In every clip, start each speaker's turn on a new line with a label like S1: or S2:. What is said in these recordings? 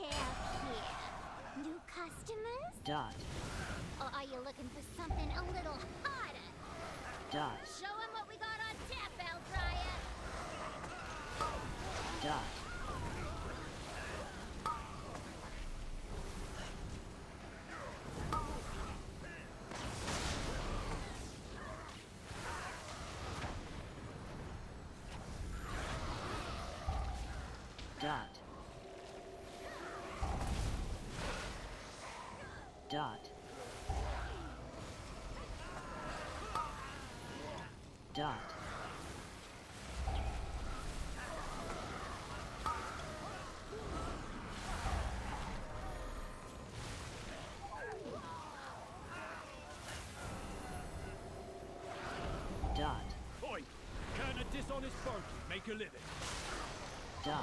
S1: have here? New customers?
S2: Dot.
S1: Or are you looking for something a little harder?
S2: Dot.
S1: Show 'em what we got on tap, Bellbriar!
S2: Dot. Dot. Dot. Dot. Dot.
S3: Oi! Can a dishonest bogey make a living?
S2: Dot.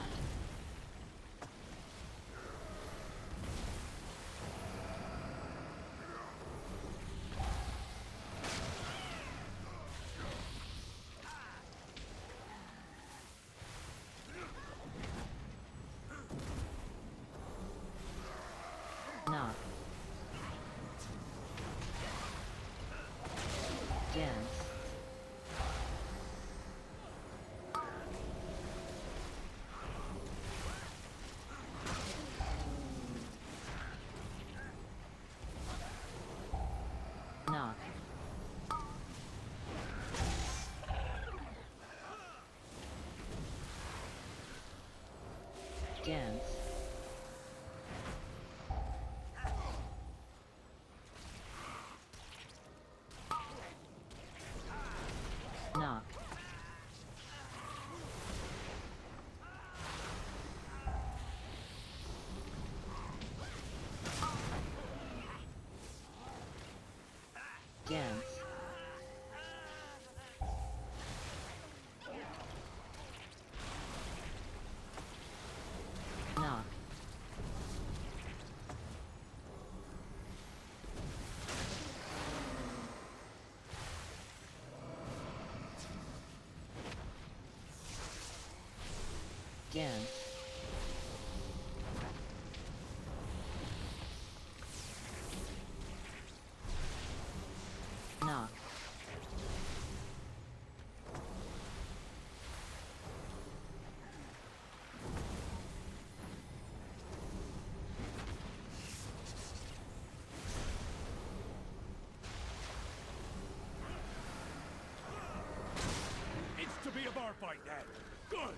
S2: Knock. Dance. Knock. Dance. Knock. Dance. Knock. Dance. Knock.
S3: It's to be a bar fight then. Good!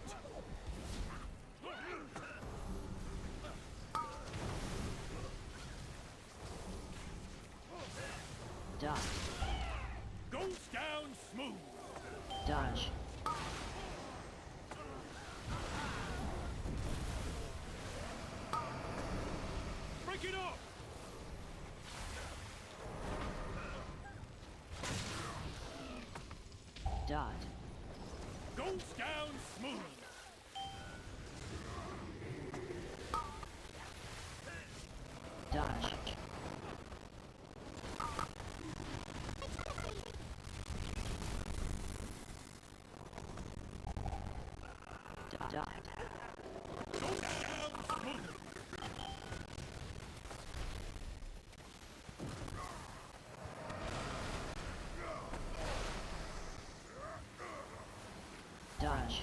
S2: Dot.
S3: Goes down smooth!
S2: Dodge.
S3: Break it up!
S2: Dot.
S3: Goes down smooth!
S2: Dodge. Dot.
S3: Goes down smooth!
S2: Dodge.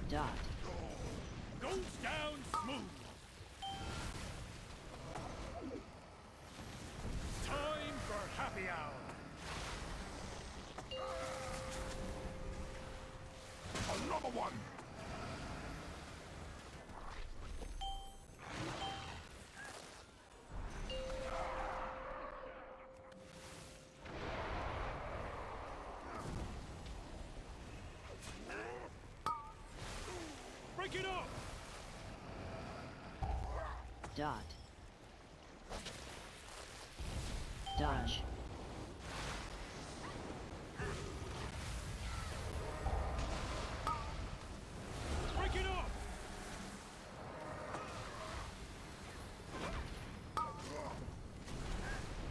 S2: Dot.
S3: Goes down smooth! Time for happy hour! Another one! Break it up!
S2: Dot. Dodge.
S3: Break it up!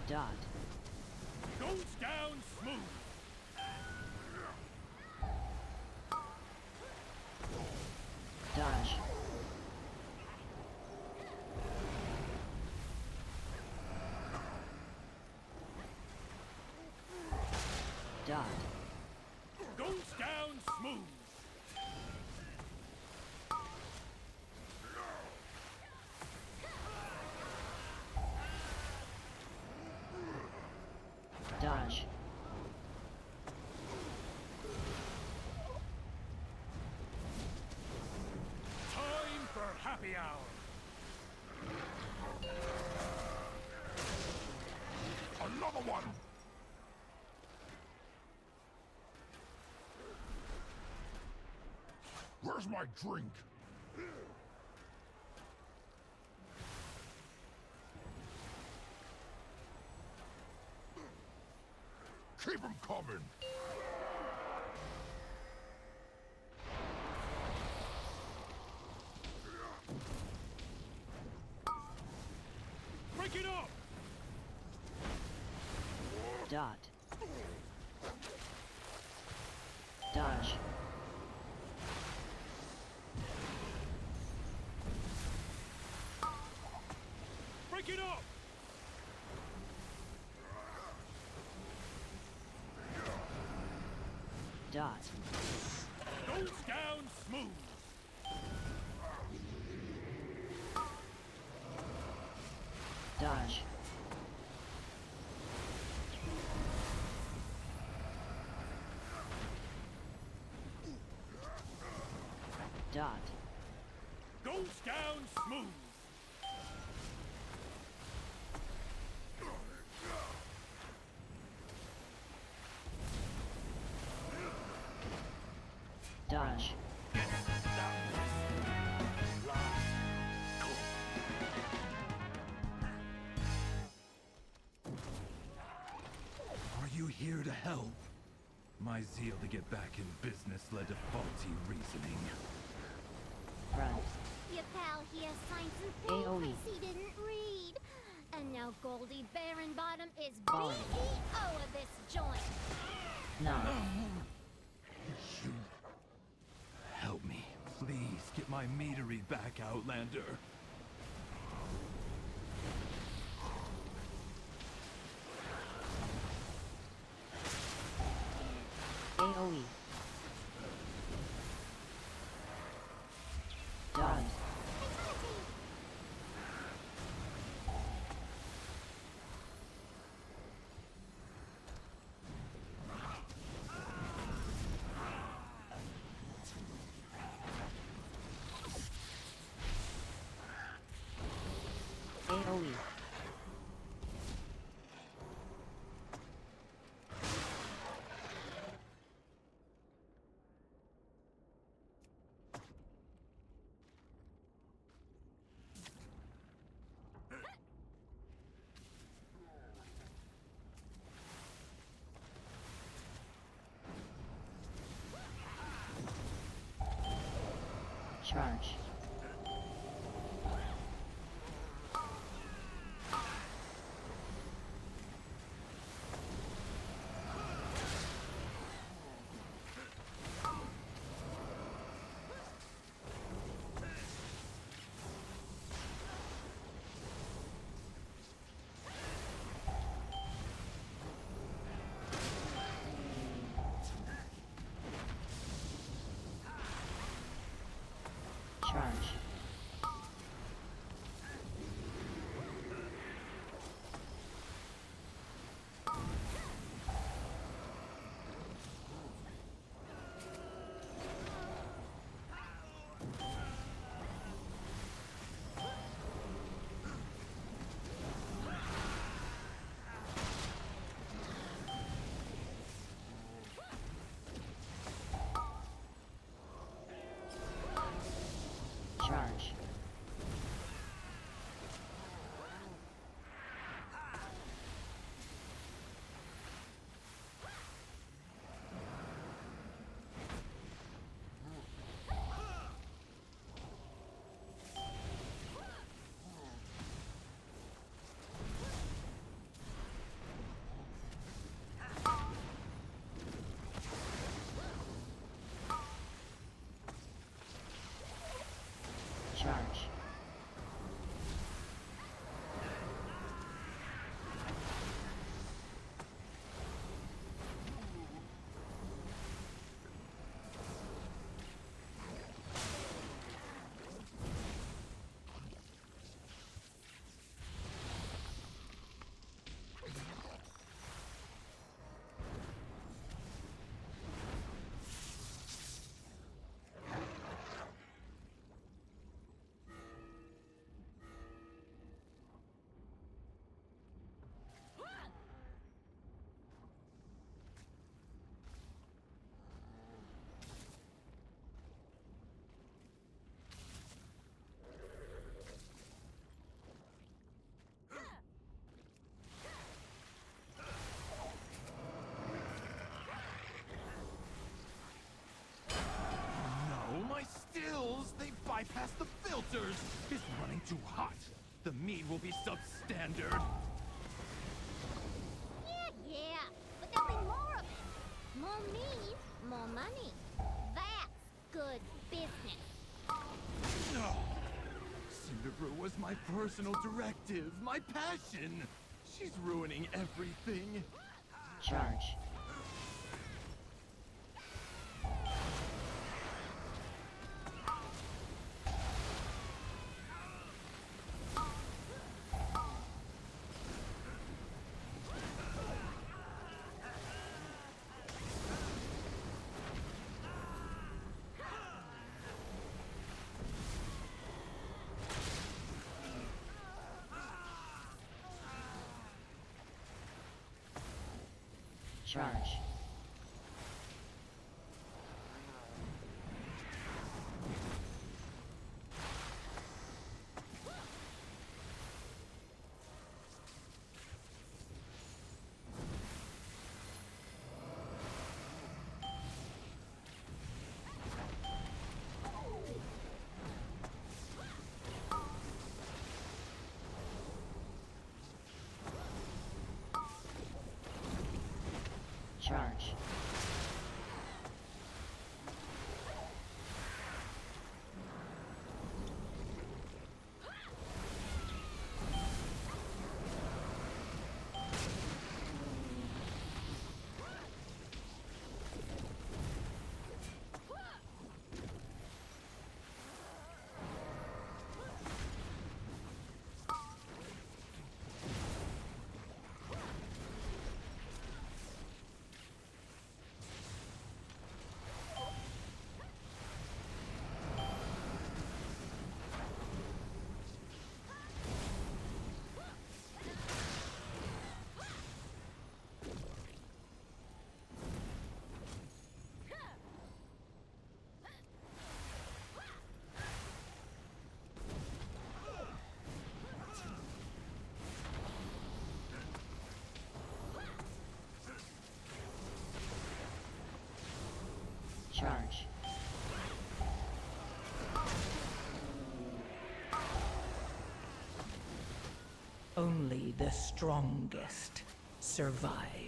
S2: Dot.
S3: Goes down smooth!
S2: Dot.
S3: Goes down smooth.
S2: Dodge.
S3: Time for happy hour. Another one. Where's my drink? Keep 'em coming. Break it up.
S2: Dot. Dodge.
S3: Break it up.
S2: Dot.
S3: Goes down smooth.
S2: Dodge. Dot.
S3: Goes down smooth.
S2: Dodge.
S3: Are you here to help? My zeal to get back in business led to faulty reasoning.
S2: Front.
S1: Your pal here signed some
S2: AOE.
S1: papers he didn't read. And now Goldie Baronbottom is
S2: Fine.
S1: BEO of this joint.
S2: No.
S3: You... Help me. Please get my meadery back, Outlander.
S2: AOE. Dot. AOE. Charge. Charge. Charge. Charge.
S3: My stills, they bypass the filters. It's running too hot. The meat will be substandard.
S1: Yeah, but there'll be more of it. More meat, more money. That's good business.
S3: No. Cinderbrew was my personal directive, my passion. She's ruining everything.
S2: Charge. Charge. Charge. Charge.
S4: Only the strongest survive.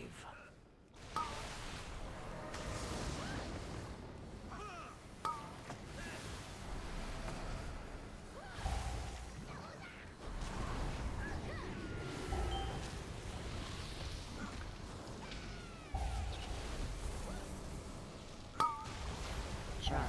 S2: Charge.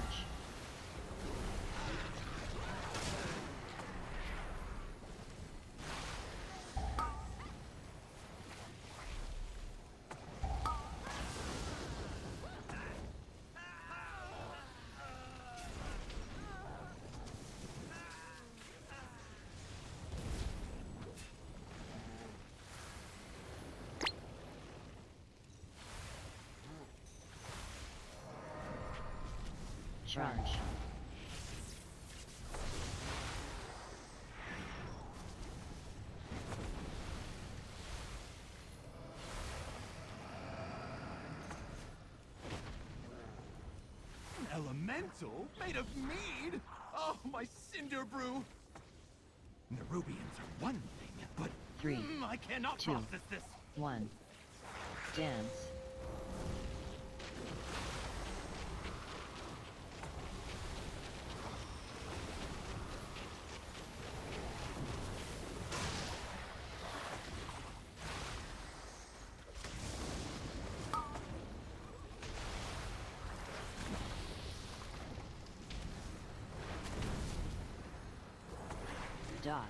S2: Charge.
S3: An elemental made of mead? Oh, my Cinderbrew! Nerubians are one thing, but
S2: 3,
S3: I cannot
S2: 2,
S3: process this.
S2: 1. Dance. Dot.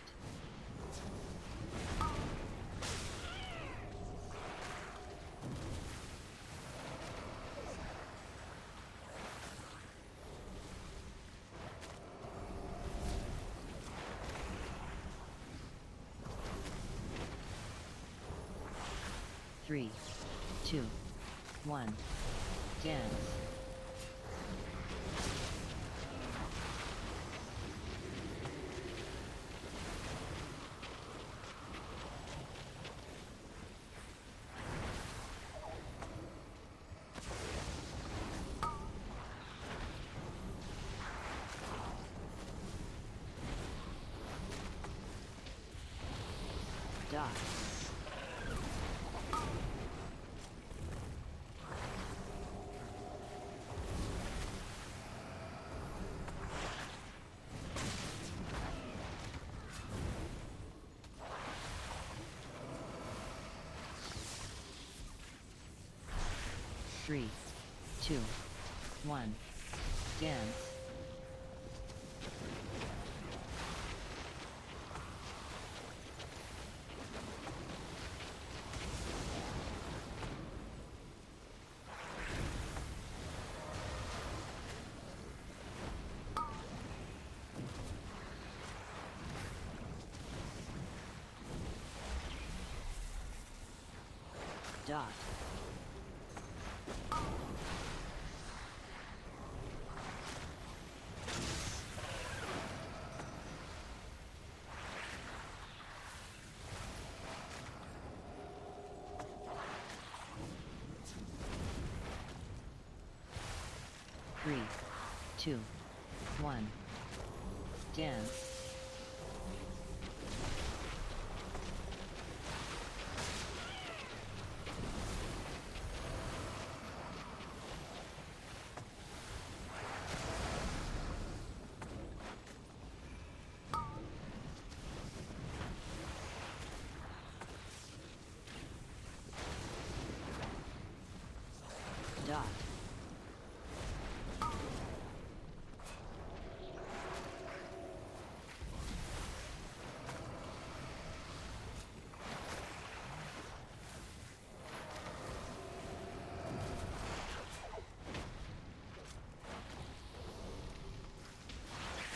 S2: Three, two, one. Dance. Dot. Three, two, one, dance. Dot. Three, two, one, dance. Dot.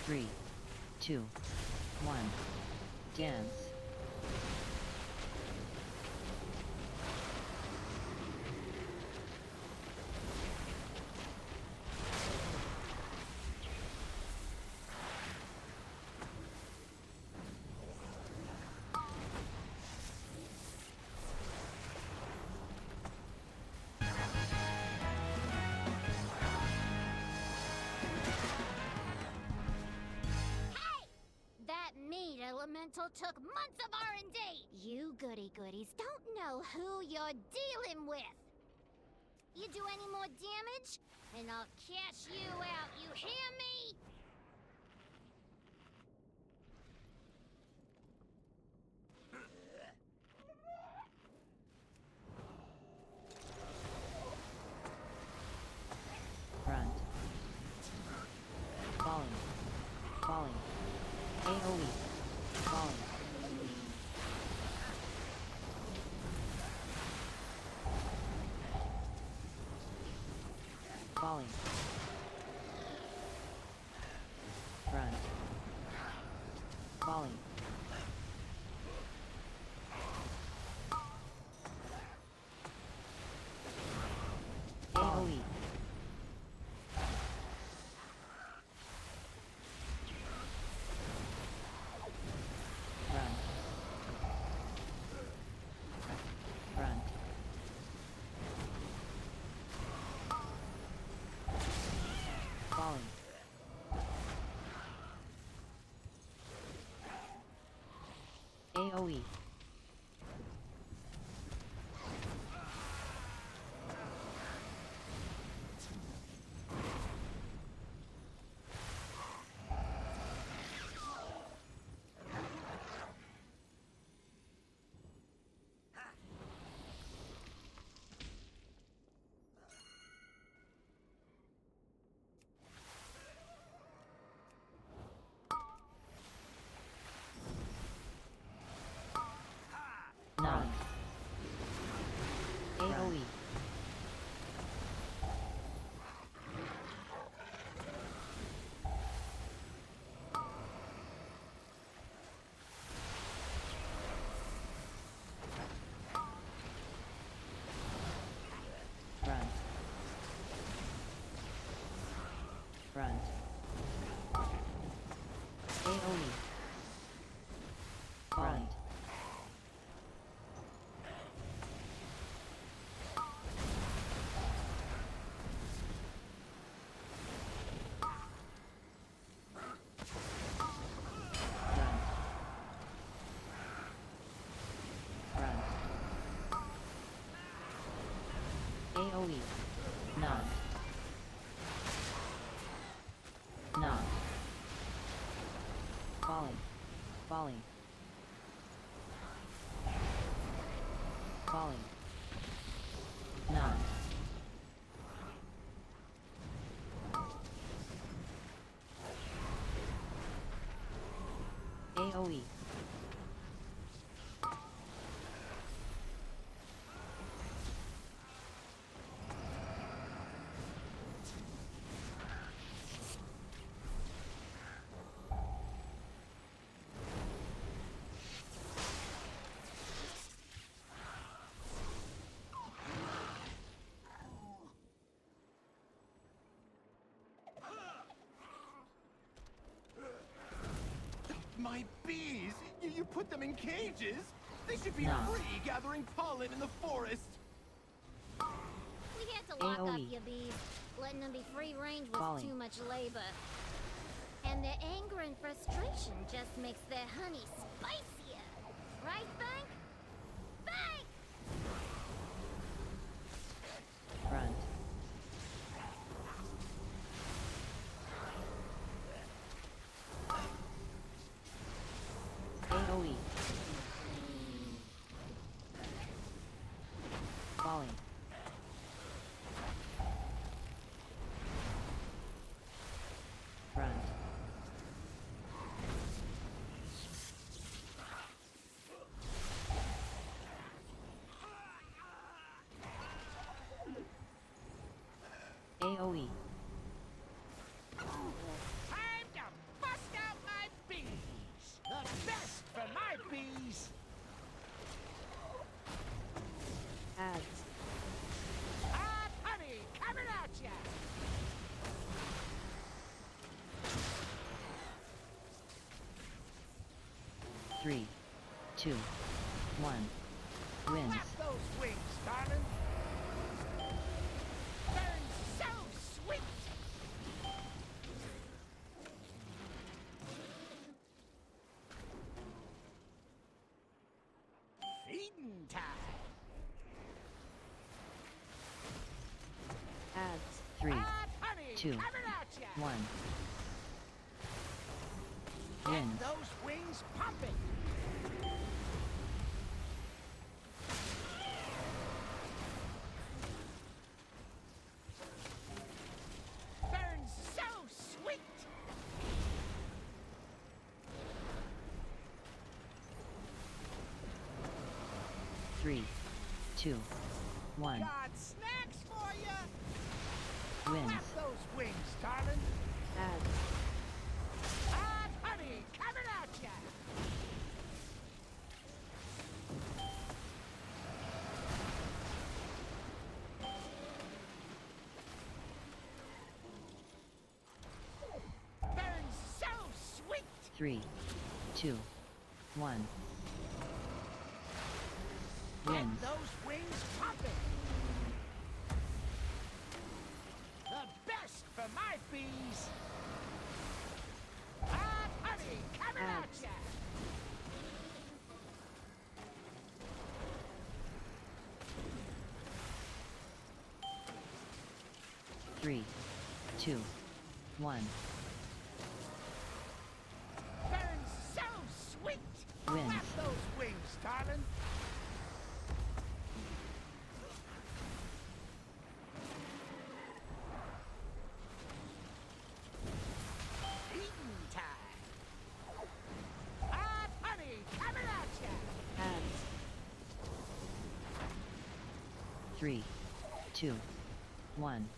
S2: Three, two, one, dance.
S1: That meat elemental took months of R&D! You goody-goodies don't know who you're dealing with! You do any more damage, and I'll cash you out, you hear me?
S2: Front. Falling. Falling. AoE. Falling. Falling. Front. Falling. AoE. Front. Front. Falling. AoE. AoE. Nod. Nod. Falling. Falling. Falling. Nod. AoE.
S3: My bees! You put them in cages? They should be
S2: No.
S3: free gathering pollen in the forest.
S1: We had to lock up
S2: AoE.
S1: your bees. Letting them be free range was
S2: Falling.
S1: too much labor. And their anger and frustration just makes their honey spicier. Right, Bank? Bank!
S2: Front. AoE. Falling. Front. AoE.
S5: Time to bust out my bees! The best for my bees!
S2: Ads.
S5: Hot honey coming at ya!
S2: 3, 2, 1. Wins.
S5: Flap those wings, darling! Burn so sweet! Feeding time!
S2: Ads. 3,
S5: Hot honey
S2: 2,
S5: coming at ya!
S2: 1.
S5: Get
S2: Wins.
S5: those wings pumping! Burns so sweet!
S2: 3, 2, 1.
S5: Got snacks for ya!
S2: Wins.
S5: Flap those wings, darling!
S2: Ads.
S5: Hot honey coming at ya!
S2: 3, 2, 1.
S5: Get
S2: Wins.
S5: those wings pumping! The best for my bees! Hot honey coming at
S2: Ads.
S5: ya!
S2: 3, 2, 1.
S5: Burns so sweet!
S2: Wins.
S5: Flap those wings, darling! Eating time! Hot honey coming at ya!
S2: Ads. 3, 2, 1.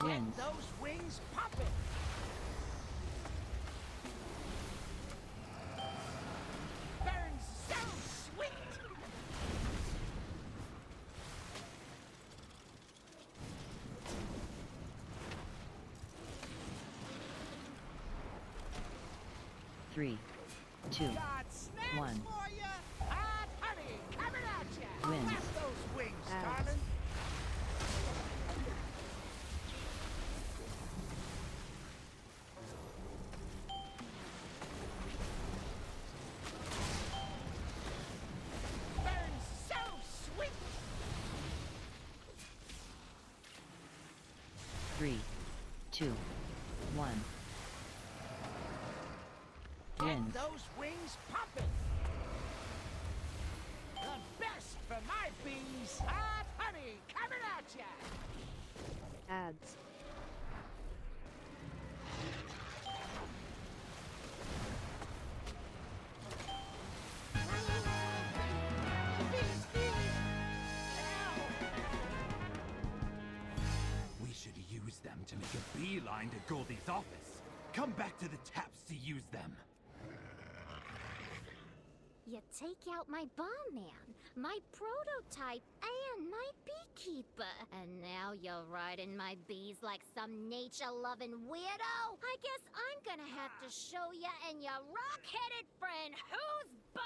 S2: Wins.
S5: Get those wings pumping! Burns so sweet!
S2: Three, 2,
S5: Got snacks
S2: 1.
S5: for ya! Hot honey coming at ya!
S2: Wins.
S5: Flap those wings,
S2: Ads.
S5: darling! Burns so sweet!
S2: 2, 1.
S5: Get
S2: Wind.
S5: those wings pumping. The best for my bees. Hot honey coming at ya.
S6: Ads.
S3: We should use them to make a beeline to Goldie's office. Come back to the taps to use them.
S1: You take out my bomb man, my prototype, and my beekeeper. And now you're riding my bees like some nature-loving weirdo? I guess I'm gonna have to show you and your rock-headed friend who's boss!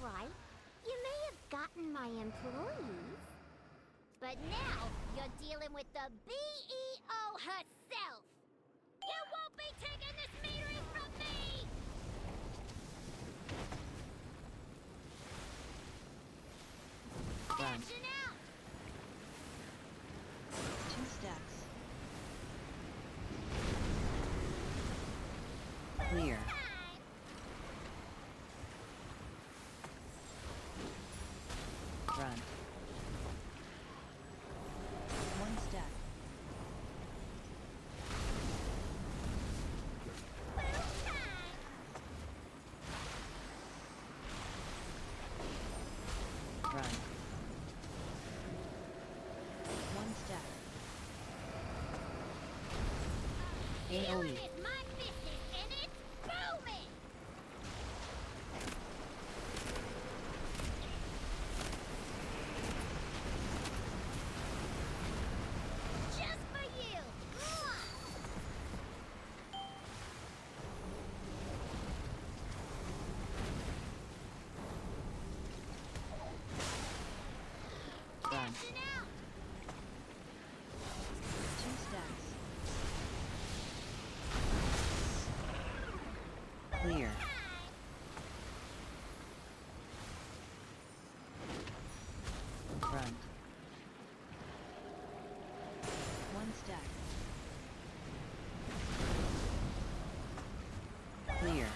S1: Alright, you may have gotten my employees. But now you're dealing with the BEO herself. You won't be taking this metering from me!
S2: Run.
S1: Action out!
S2: 2 stacks. Clear.
S1: Time!
S2: Run. 1 stack.
S1: Move time!
S2: Run. 1 stack.
S1: Healing
S2: AoE.
S1: is my business and it's booming! Just for you!
S2: Run.
S1: Action out!
S2: 2 stacks. Clear. Front. 1 stack. Clear.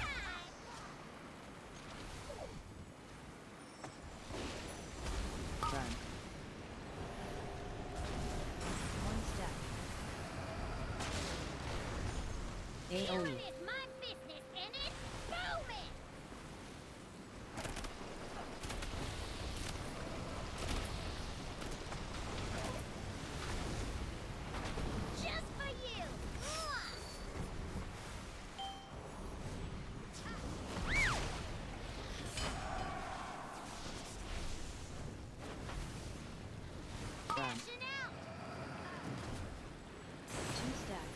S2: Front. 1 stack.
S1: Healing
S2: AoE.
S1: is my business and it's booming! Just for you!
S2: Run.
S1: Action out!
S2: 2 stacks.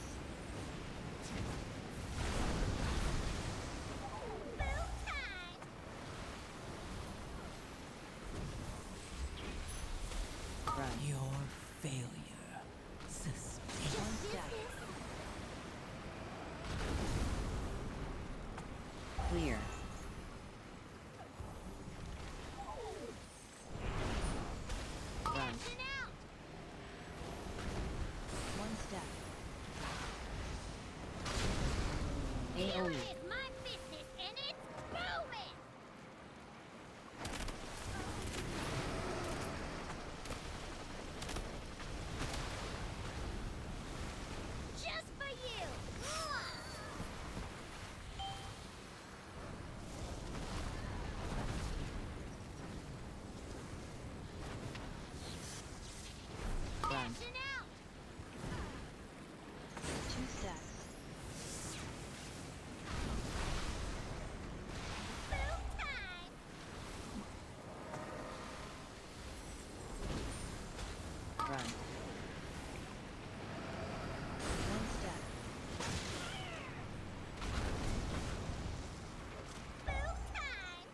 S2: Clear. Run.
S1: Action out!
S2: 1 step.
S1: Here
S2: AoE.
S1: is my business, and it's booming! Just for you!
S2: Run.
S1: Action out!
S2: 2 steps.
S1: Boom time!
S2: Run. 1 step.
S1: Boom time!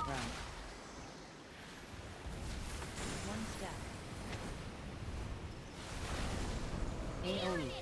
S2: Run. 1 step.
S1: Here
S2: AoE.
S1: is